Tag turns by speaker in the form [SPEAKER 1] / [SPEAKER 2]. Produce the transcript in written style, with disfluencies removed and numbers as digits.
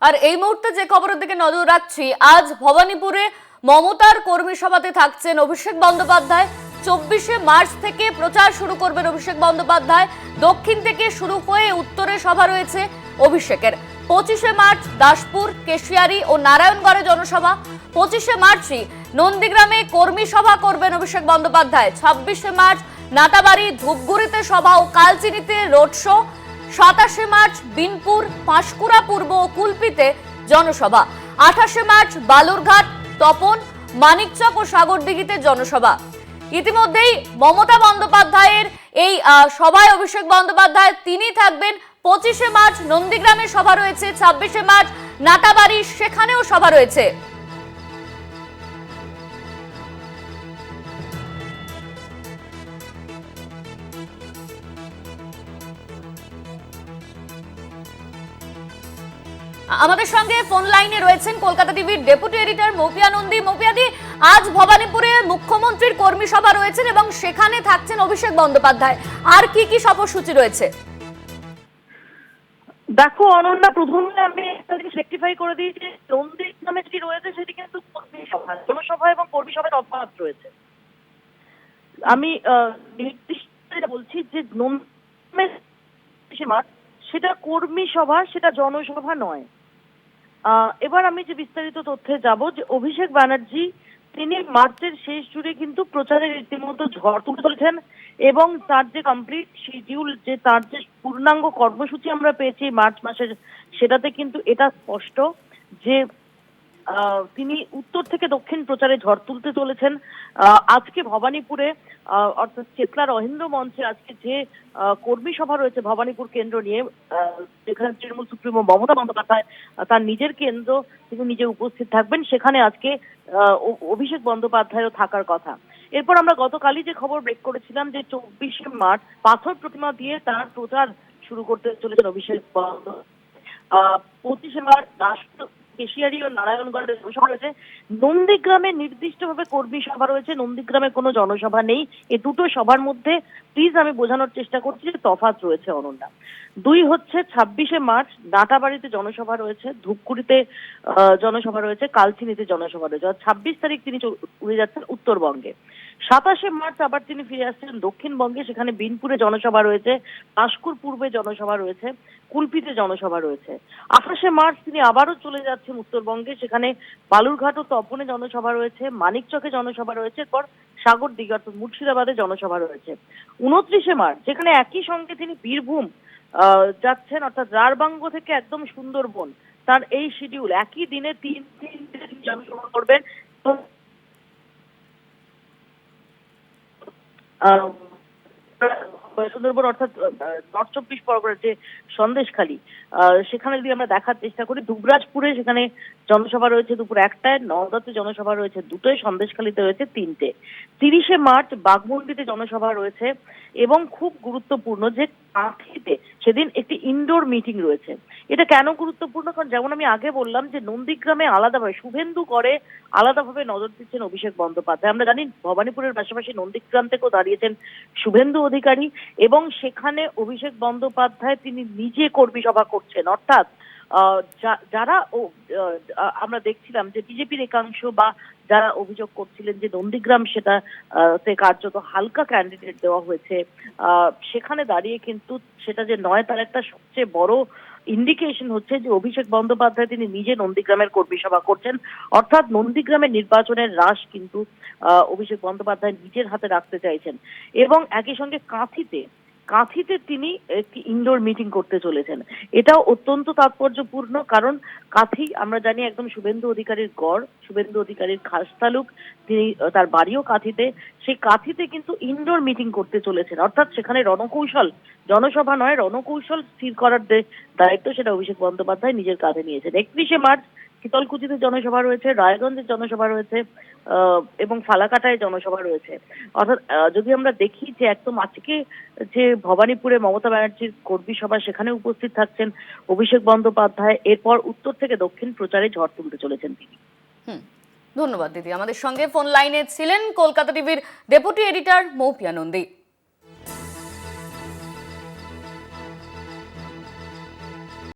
[SPEAKER 1] আর এই মুহূর্তে যে খবরের দিকে নজর রাখছি, আজ ভবানীপুরে মমতার কর্মী সভাতে থাকছেন অভিষেক বন্দ্যোপাধ্যায়। 24শে মার্চ থেকে প্রচার শুরু করবেন অভিষেক বন্দ্যোপাধ্যায়। দক্ষিণ থেকে শুরু হয়ে উত্তরে সভা রয়েছে অভিষেকের। 25শে মার্চ দাসপুর, কেশিয়ারি ও নারায়ণগড়ে জনসভা। 25শে মার্চই নন্দীগ্রামে কর্মী সভা করবেন অভিষেক বন্দ্যোপাধ্যায়। 26শে মার্চ নাটাবাড়ি, ধূপগুড়িতে সভা ও কালচিনিতে রোড শো। 27শে মার্চ বিনপুর, পাঁশকুড়া পূর্ব ও কুলপিতে জনসভা। 28শে মার্চ বালুরঘাট, তপন, মানিকচক ও সাগরদিঘিতে জনসভা। ইতিমধ্যেই মমতা বন্দ্যোপাধ্যায়ের এই সভায় অভিষেক বন্দ্যোপাধ্যায় তিনি থাকবেন। 25শে মার্চ নন্দীগ্রামে সভা রয়েছে, 26শে মার্চ নাটাবাড়ি, সেখানেও সভা রয়েছে। আমাদের সঙ্গে ফোন লাইনে রয়েছেন কলকাতা টিভির ডেপুটি এডিটর মৌপিয়া নন্দী। মৌপিয়াদি, আজ ভবানীপুরে মুখ্যমন্ত্রীর কর্মী সভা রয়েছে এবং সেখানে থাকছেন অভিষেক বন্দ্যোপাধ্যায়। আর কি কি সফরসূচি রয়েছে?
[SPEAKER 2] দেখো অনন্যা, প্রথমে আমি একটা জিনিস রেকটিফাই করে দিই যে নন্দীগ্রামে যেটি রয়েছে সেটি কিন্তু কর্মী সভা, জনসভা এবং কর্মী সভায় তফাৎ রয়েছে। আমি নির্দিষ্ট বলছি যে নন্দীগ্রামের সেটা কর্মী সভা, সেটা জনসভা নয়। এবার আমি যে বিস্তারিত তথ্যে যাব, যে অভিষেক ব্যানার্জি তিনি মার্চের শেষ জুড়ে কিন্তু প্রচারের রীতিমতো ঝড় তুলে চলেছেন এবং তার যে কমপ্লিট শিডিউল, যে তার যে পূর্ণাঙ্গ কর্মসূচি আমরা পেয়েছি মার্চ মাসের, সেটাতে কিন্তু এটা স্পষ্ট যে তিনি উত্তর থেকে দক্ষিণ প্রচারে ঝড় তুলতে চলেছেন। আজকে ভবানীপুরে অর্থাৎ চেতলা রহিন্দ্র মঞ্চে আজকে যে কর্মী সভা রয়েছে ভবানীপুর কেন্দ্র নিয়ে, যেখানে তৃণমূল সুপ্রিমো মমতা বন্দ্যোপাধ্যায় তার নিজের কেন্দ্র, তিনি নিজে উপস্থিত থাকবেন, সেখানে আজকে অভিষেক বন্দ্যোপাধ্যায়ও থাকার কথা। এরপর আমরা গতকালই যে খবর ব্রেক করেছিলাম যে 24শে মার্চ পাথর প্রতিমা দিয়ে তার প্রচার শুরু করতে চলেছেন অভিষেক বন্দ্যোপাধ্যায়। 25শে মার্চ দাসপুর, কেশিয়ারি ও নারায়ণগড়ে জনসভা রয়েছে। নন্দীগ্রামে নির্দিষ্টভাবে কর্মী সভা রয়েছে, নন্দীগ্রামে কোনো জনসভা নেই। এই দুটো সভার মধ্যে প্লিজ আমি বোঝানোর চেষ্টা করছি যে তফাৎ রয়েছে অনন্যা। 2 হচ্ছে 26শে মার্চ নাটাবাড়িতে জনসভা রয়েছে, ধূপগুড়িতে জনসভা রয়েছে, কালচিনিতে জনসভা রয়েছে। আর 26 তারিখ তিনি উড়ে যাচ্ছেন উত্তরবঙ্গে। 27শে মার্চ আবার তিনি ফিরে আসছেন দক্ষিণবঙ্গে, সেখানে বিনপুরে জনসভা রয়েছে, পাঁশকুড় পূর্বে জনসভা রয়েছে, কুলপিতে জনসভা রয়েছে। 28শে মার্চ তিনি আবারও চলে যাচ্ছেন উত্তরবঙ্গে, সেখানে বালুরঘাট ও তপনে জনসভা রয়েছে, মানিকচকে জনসভা রয়েছে, এরপর সাগরদিঘি অর্থাৎ মুর্শিদাবাদে জনসভা রয়েছে। 29শে মার্চ যেখানে একই সঙ্গে তিনি বীরভূম যাচ্ছেন, অর্থাৎ রারবাঙ্গ থেকে একদম সুন্দরবন, তার এই শিডিউল একই দিনে তিন জনসভা করবেন। সুন্দরবন অর্থাৎ নর্থ 24 পরগনার যে সন্দেশখালী, সেখানে যদি আমরা দেখার চেষ্টা করি, দুবরাজপুরে সেখানে জনসভা রয়েছে দুপুর 1টায়, নওদাতে জনসভা রয়েছে 2টোয়, সন্দেশখালীতে রয়েছে 3টে। 30শে মার্চ বাঘমুন্ডিতে জনসভা রয়েছে এবং খুব গুরুত্বপূর্ণ যে কাঁথিতে সেদিন একটি ইনডোর মিটিং রয়েছে। এটা কেন গুরুত্বপূর্ণ? কারণ যেমন আমি আগে বললাম যে নন্দীগ্রামে আলাদাভাবে শুভেন্দু করে আলাদাভাবে নজর দিচ্ছেন অভিষেক বন্দ্যোপাধ্যায়। আমরা জানি ভবানীপুরের পাশাপাশি নন্দীগ্রাম থেকেও দাঁড়িয়েছেন শুভেন্দু অধিকারী এবং সেখানে অভিষেক বন্দ্যোপাধ্যায় তিনি নিজে কর্মী সভা করছেন। অর্থাৎ যারা আমরা দেখছিলাম যে বিজেপির একাংশ বা যারা অভিযোগ করছিলেন যে নন্দীগ্রাম সেটা কার্যত হালকা ক্যান্ডিডেট দেওয়া হয়েছে, সেখানে দাঁড়িয়ে কিন্তু সেটা যে নয়, তার একটা সবচেয়ে বড় ইন্ডিকেশন হচ্ছে যে অভিষেক বন্দ্যোপাধ্যায় তিনি নিজে নন্দীগ্রামের কর্মী সভা করছেন। অর্থাৎ নন্দীগ্রামের নির্বাচনের রাশ কিন্তু অভিষেক বন্দ্যোপাধ্যায় নিজের হাতে রাখতে চাইছেন এবং একই সঙ্গে কাঁথিতে তিনি একটি ইনডোর মিটিং করতে চলেছেন। এটাও অত্যন্ত তাৎপর্যপূর্ণ, কারণ কাঁথি আমরা জানি একদম শুভেন্দু অধিকারীর গড়, শুভেন্দু অধিকারীর খাস তালুক, তিনি তার বাড়িও কাঁথিতে। সেই কাঁথিতে কিন্তু ইনডোর মিটিং করতে চলেছেন, অর্থাৎ সেখানে রণকৌশল, জনসভা নয়, রণকৌশল স্থির করার দায়িত্ব সেটা অভিষেক বন্দ্যোপাধ্যায় নিজের কাঁধে নিয়েছেন। 31শে মার্চ শীতলকুচিতে জনসভা রয়েছে, রায়গঞ্জের জনসভা রয়েছে এবং ফালাকাটায় জনসভা রয়েছে। অর্থাৎ যদি আমরা দেখি যে একদম আজকে যে ভবানীপুরে মমতা ব্যানার্জির কর্মী সভা, সেখানে উপস্থিত থাকছেন অভিষেক বন্দ্যোপাধ্যায়। এরপর উত্তর থেকে দক্ষিণ প্রচারে ঝড় তুলতে চলেছেন তিনি।
[SPEAKER 1] ধন্যবাদ দিদি। আমাদের সঙ্গে ফোন লাইনে ছিলেন কলকাতা টিভির ডেপুটি এডিটর মৌপিয়া নন্দী।